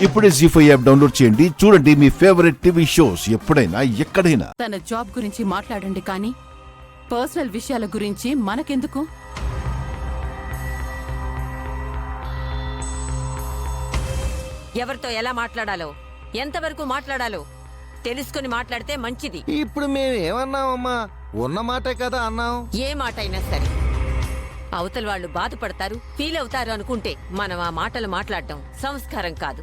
ఇప్పుడే జీ5 app download చేయండి. చూడండి మీ ఫేవరెట్ టీవీ షోస్ ఎప్పుడైనా ఎక్కడైనా. తన జాబ్ గురించి మాట్లాడండి కానీ పర్సనల్ విషయాల గురించి మనకెందుకు? ఎవరితో ఎలా మాట్లాడాలో, ఎంతవరకు మాట్లాడాలో తెలుసుకుని మాట్లాడితే మంచిది. ఇప్పుడు మేము ఏమన్నామమ్మా? ఉన్న మాటే కదా అన్నాం. ఏ మాట అయినా సరే అవతల వాళ్ళు బాధపడతారు, ఫీల్ అవుతారు అనుకుంటే మనం ఆ మాటలు మాట్లాడటం సంస్కారం కాదు.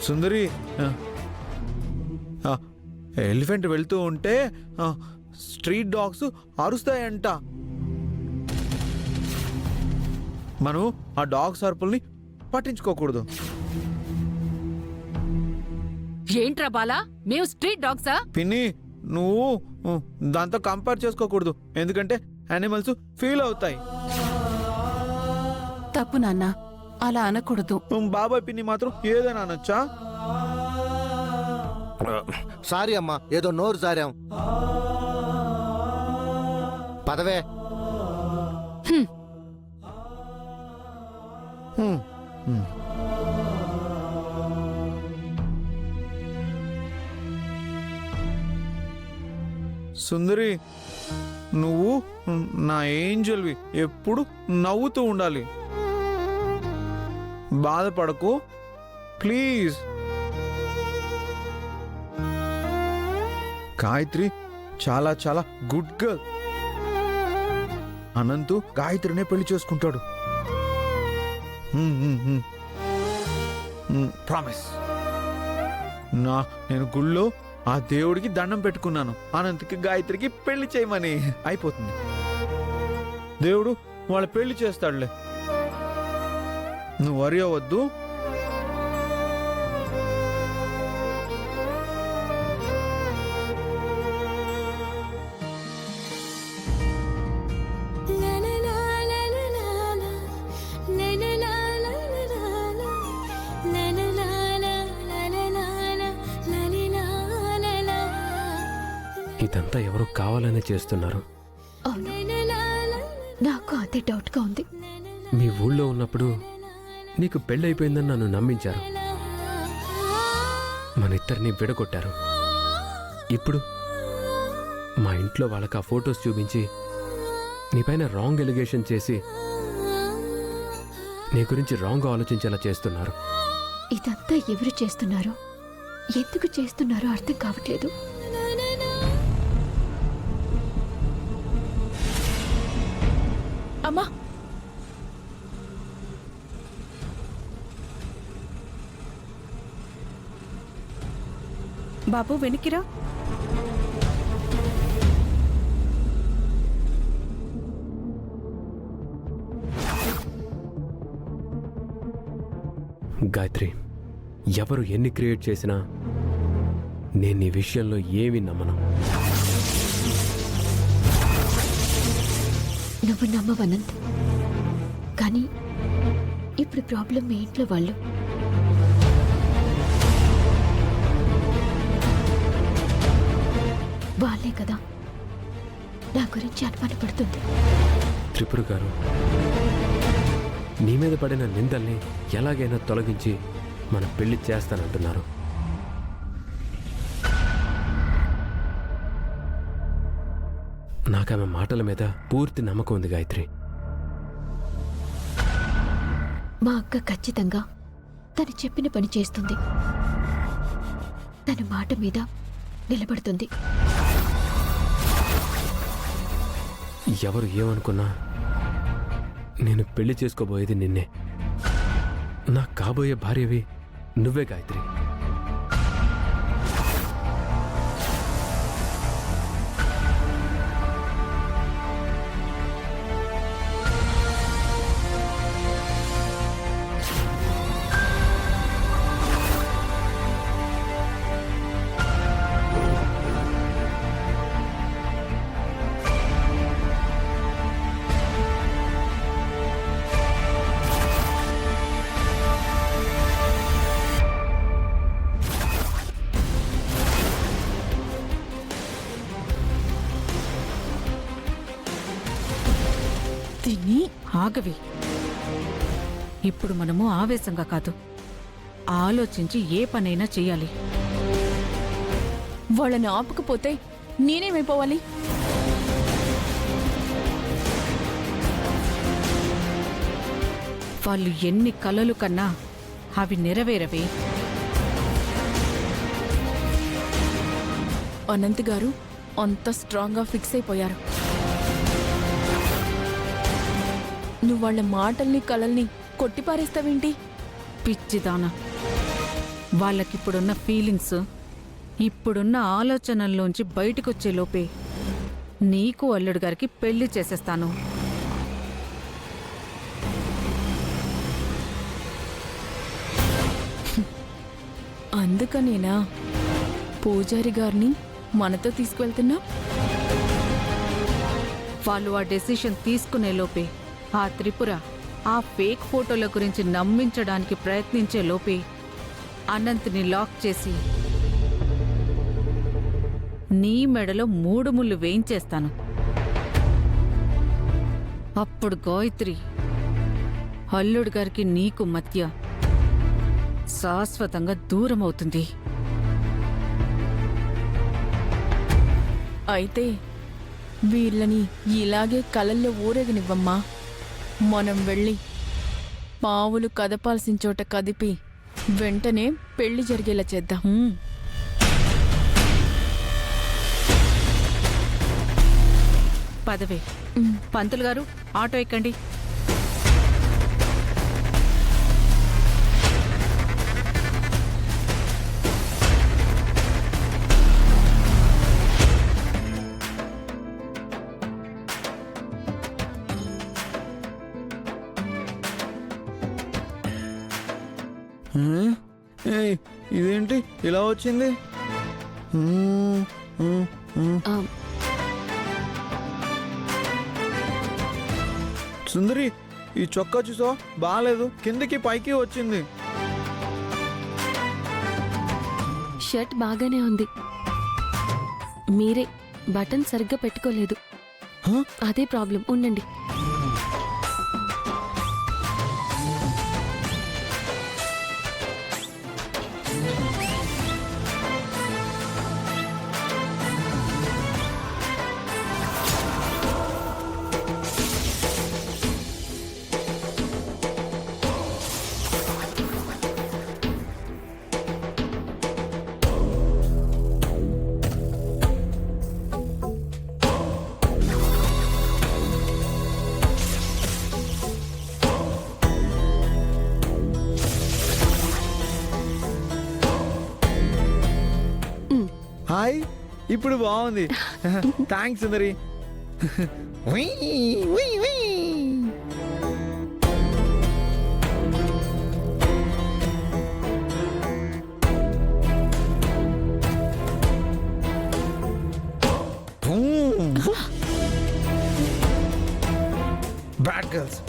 సుందరి, ఎలిఫెంట్ వెళ్తూ ఉంటే స్ట్రీట్ డాగ్స్ అరుస్తాయంట. మనం ఆ డాగ్స్ అరుపుల్ని పట్టించుకోకూడదు. ఏంట్రా బాలా, మేము స్ట్రీట్ డాగ్సా? పిన్ని, నువ్వు దాంతో కంపేర్ చేసుకోకూడదు, ఎందుకంటే యానిమల్స్ ఫీల్ అవుతాయి. తప్పు నాన్న, అలా అనకూడదు. బాబాయ్ పిన్ని మాత్రం ఏదైనా అనొచ్చా? సారీ అమ్మా, ఏదో నోరు జారాం. పదవే. సుందరి, నువ్వు నా ఏంజల్వి, ఎప్పుడు నవ్వుతూ ఉండాలి. బాధపడకు ప్లీజ్. గాయత్రి చాలా చాలా గుడ్ గర్ల్. అనంతు గాయత్రినే పెళ్లి చేసుకుంటాడు. ప్రామిస్. నేను గుళ్ళో ఆ దేవుడికి దండం పెట్టుకున్నాను, అనంతకి గాయత్రికి పెళ్లి చేయమని. అయిపోతుంది, దేవుడు వాళ్ళ పెళ్లి చేస్తాడులే, నువ్వు వరి అవ్వద్దు. ఇదంతా ఎవరో కావాలనే చేస్తున్నారు. అవును, నాకు అదే డౌట్గా ఉంది. మీ ఊళ్ళో ఉన్నప్పుడు నీకు పెళ్ళైపోయిందని నన్ను నమ్మించారు, మన ఇద్దరిని విడగొట్టారు. ఇప్పుడు మా ఇంట్లో వాళ్ళకి ఆ ఫొటోస్ చూపించి నీపైన రాంగ్ ఎలిగేషన్ చేసి నీ గురించి రాంగ్ ఆలోచించేలా చేస్తున్నారు. ఇదంతా ఎవరు చేస్తున్నారో, ఎందుకు చేస్తున్నారో అర్థం కావట్లేదు. అమ్మా, బాబు వెనక్కిరా. గాయత్రి, ఎవరు ఎన్ని క్రియేట్ చేసినా నేను ఈ విషయంలో ఏమీ నమ్మను. నువ్వు నమ్మవనంత్, కానీ ఇప్పుడు ప్రాబ్లం మీ ఇంట్లో వాళ్ళు. వాళ్ళే కదా నా గురించి అనుమానపడుతుంది. త్రిపుర గారు, నీ మీద పడిన నిందల్ని ఎలాగైనా తొలగించి మన పెళ్లి చేస్తానంటున్నారు. నాకామె మాటల మీద పూర్తి నమ్మకం ఉంది గాయత్రి. మా అక్క ఖచ్చితంగా తను చెప్పిన పని చేస్తుంది, తన మాట మీద నిలబడుతుంది. ఎవరు ఏమనుకున్నా నేను పెళ్లి చేసుకోబోయేది నిన్నే. నా కాబోయే భార్యవి నువ్వే గాయత్రి. కానీ ఆగవి. ఇప్పుడు మనము ఆవేశంగా కాదు, ఆలోచించి ఏ పనైనా చెయ్యాలి. వాళ్ళని ఆపకపోతే నేనేమైపోవాలి? వాళ్ళు ఎన్ని కలలు కన్నా అవి నెరవేరవే. అనంత్ గారు అంత స్ట్రాంగ్గా ఫిక్స్ అయిపోయారు. నువ్వు వాళ్ళ మాటల్ని కలల్ని కొట్టిపారేస్తావేంటి? పిచ్చిదానా, వాళ్ళకిప్పుడున్న ఫీలింగ్స్, ఇప్పుడున్న ఆలోచనల్లోంచి బయటకొచ్చే లోపే నీకు అల్లుడు గారికి పెళ్లి చేసేస్తాను. అందుకనేనా పూజారి గారిని మనతో తీసుకువెళ్తున్నా? వాళ్ళు ఆ డెసిషన్ తీసుకునే లోపే ఆ త్రిపుర ఆ ఫేక్ ఫోటోల గురించి నమ్మించడానికి ప్రయత్నించే లోపే అనంత్ని లాక్ చేసి నీ మెడలో 3 ముళ్ళు వేయించేస్తాను. అప్పుడు గాయత్రి అల్లుడు గారికి నీకు మధ్య శాశ్వతంగా దూరం అవుతుంది. అయితే వీళ్ళని ఇలాగే కలల్లో ఊరేగనివ్వమ్మా. మనం వెళ్ళి పావులు కదపాల్సిన చోట కదిపి వెంటనే పెళ్లి జరిగేలా చేద్దాం. పదవే. పంతులు గారు, ఆటో ఎక్కండి. ఏయ్, ఇదేంటి ఇలా వచ్చింది? సుందరి, ఈ చొక్కా చూసా బాగాలేదు, కిందకి పైకి వచ్చింది. షర్ట్ బాగానే ఉంది, మీరే బటన్ సరిగ్గా పెట్టుకోలేదు. అదే ప్రాబ్లం. ఉండండి. హాయ్, ఇప్పుడు బాగుంది. Thanks Sundari. Bad girls.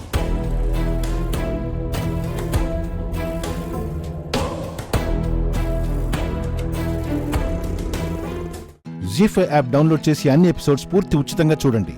Zee five app download చేసి అన్ని ఎపిసోడ్స్ పూర్తి ఉచితంగా చూడండి.